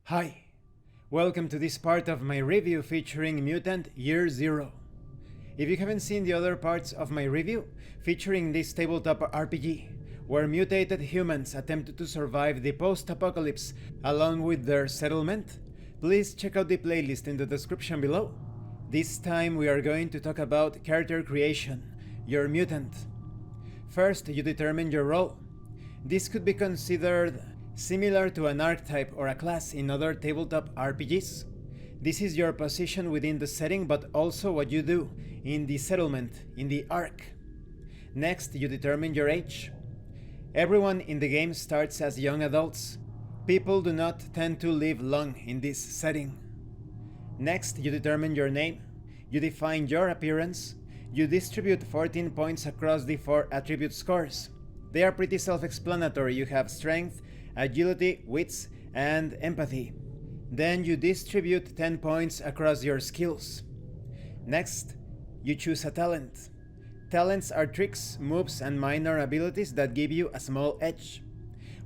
Hi, welcome to this part of my review featuring Mutant Year Zero. If you haven't seen the other parts of my review featuring this tabletop RPG, where mutated humans attempt to survive the post-apocalypse along with their settlement, please check out the playlist in the description below. This time we are going to talk about character creation, your mutant. First, you determine your role. This could be considered similar to an archetype or a class in other tabletop RPGs. This is your position within the setting, but also what you do in the settlement, in the arc. Next, you determine your age. Everyone in the game starts as young adults. People do not tend to live long in this setting. Next, you determine your name. You define your appearance. You distribute 14 points across the 4 attribute scores. They are pretty self-explanatory. You have strength, agility, wits, and empathy. Then you distribute 10 points across your skills. Next, you choose a talent. Talents are tricks, moves, and minor abilities that give you a small edge.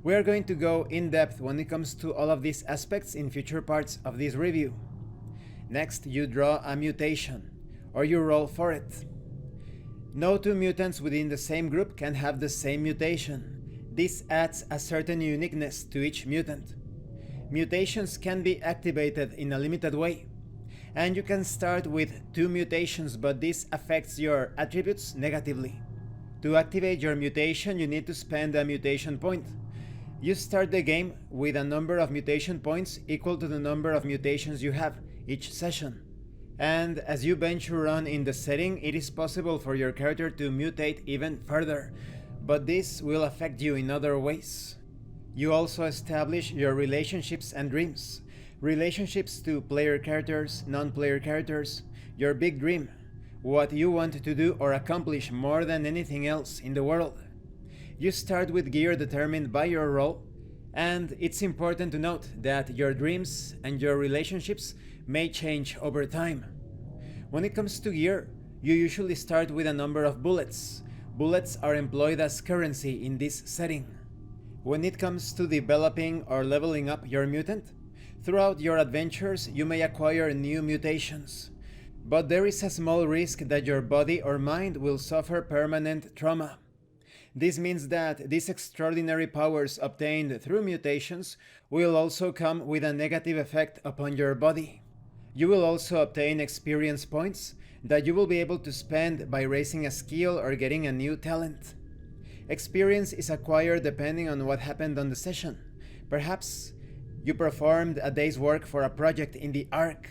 We are going to go in depth when it comes to all of these aspects in future parts of this review. Next, you draw a mutation, or you roll for it. No two mutants within the same group can have the same mutation. This adds a certain uniqueness to each mutant. Mutations can be activated in a limited way, and you can start with 2 mutations, but this affects your attributes negatively. To activate your mutation, you need to spend a mutation point. You start the game with a number of mutation points equal to the number of mutations you have each session. And as you venture on in the setting, it is possible for your character to mutate even further, but this will affect you in other ways. You also establish your relationships and dreams. Relationships to player characters, non-player characters, your big dream, what you want to do or accomplish more than anything else in the world. You start with gear determined by your role, and it's important to note that your dreams and your relationships may change over time. When it comes to gear, you usually start with a number of bullets. Bullets are employed as currency in this setting. When it comes to developing or leveling up your mutant, throughout your adventures you may acquire new mutations, but there is a small risk that your body or mind will suffer permanent trauma. This means that these extraordinary powers obtained through mutations will also come with a negative effect upon your body. You will also obtain experience points that you will be able to spend by raising a skill or getting a new talent. Experience is acquired depending on what happened on the session. Perhaps you performed a day's work for a project in the arc.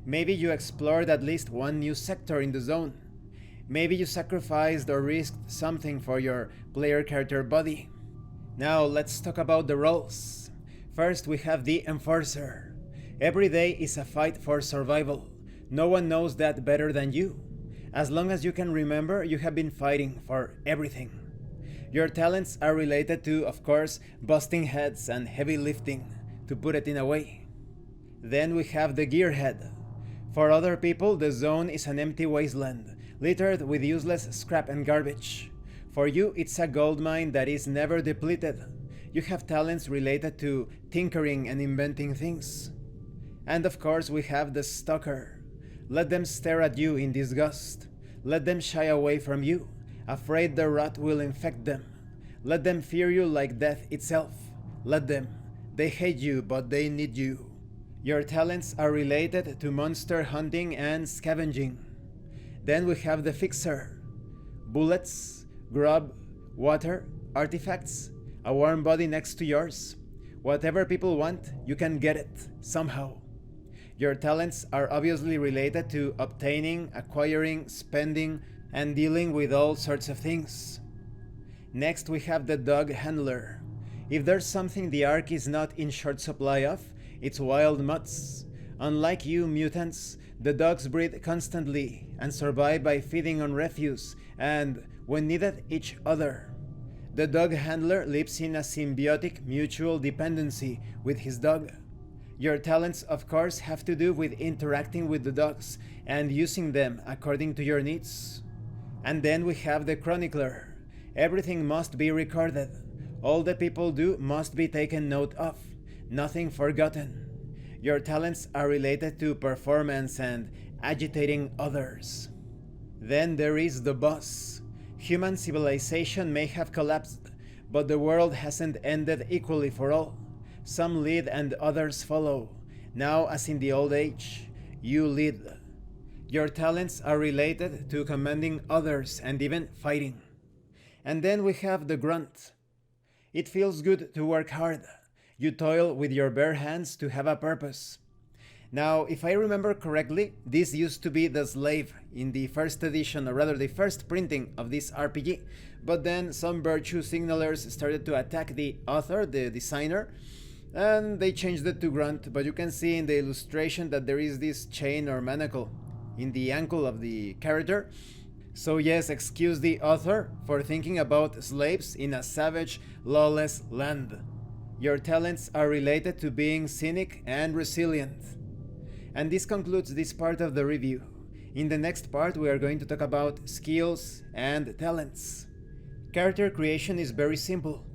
Maybe you explored at least one new sector in the zone. Maybe you sacrificed or risked something for your player character body. Now let's talk about the roles. First, we have the Enforcer. Every day is a fight for survival. No one knows that better than you. As long as you can remember, you have been fighting for everything. Your talents are related to, of course, busting heads and heavy lifting, to put it in a way. Then we have the Gearhead. For other people, the zone is an empty wasteland, littered with useless scrap and garbage. For you, it's a gold mine that is never depleted. You have talents related to tinkering and inventing things. And of course, we have the Stalker. Let them stare at you in disgust. Let them shy away from you, afraid the rot will infect them. Let them fear you like death itself. Let them. They hate you, but they need you. Your talents are related to monster hunting and scavenging. Then we have the Fixer. Bullets, grub, water, artifacts, a warm body next to yours. Whatever people want, you can get it, somehow. Your talents are obviously related to obtaining, acquiring, spending, and dealing with all sorts of things. Next, we have the Dog Handler. If there's something the Ark is not in short supply of, it's wild mutts. Unlike you mutants, the dogs breed constantly and survive by feeding on refuse and, when needed, each other. The Dog Handler lives in a symbiotic mutual dependency with his dog. Your talents, of course, have to do with interacting with the dogs and using them according to your needs. And then we have the Chronicler. Everything must be recorded. All the people do must be taken note of. nothing forgotten. Your talents are related to performance and agitating others. Then there is the boss. Human civilization may have collapsed, but the world hasn't ended equally for all. Some lead and others follow. Now, as in the old age, you lead. Your talents are related to commanding others and even fighting. And then we have the grunt. It feels good to work hard. You toil with your bare hands to have a purpose. Now, if I remember correctly, this used to be the slave in the first edition, or rather the first printing of this RPG, but then some virtue signalers started to attack the author, the designer, and they changed it to grunt. But you can see in the illustration that there is this chain or manacle in the ankle of the character. So yes, excuse the author for thinking about slaves in a savage, lawless land. Your talents are related to being cynic and resilient. And this concludes this part of the review. In the next part, we are going to talk about skills and talents. Character creation is very simple.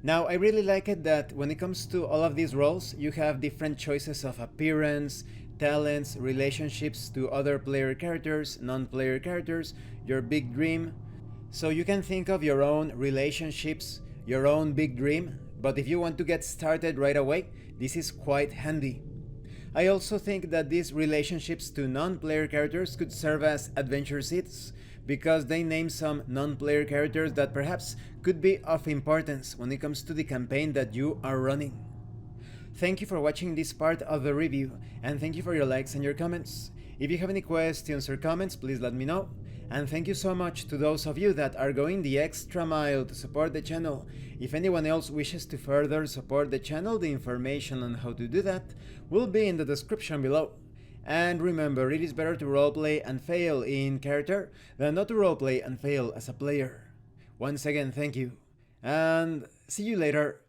Now, I really like it that when it comes to all of these roles, you have different choices of appearance, talents, relationships to other player characters, non-player characters, your big dream. So you can think of your own relationships, your own big dream, but if you want to get started right away, this is quite handy. I also think that these relationships to non-player characters could serve as adventure seeds, because they name some non-player characters that perhaps could be of importance when it comes to the campaign that you are running. Thank you for watching this part of the review, and thank you for your likes and your comments. If you have any questions or comments, please let me know. And thank you so much to those of you that are going the extra mile to support the channel. If anyone else wishes to further support the channel, the information on how to do that will be in the description below. And remember, it is better to roleplay and fail in character than not to roleplay and fail as a player. Once again, thank you, and see you later.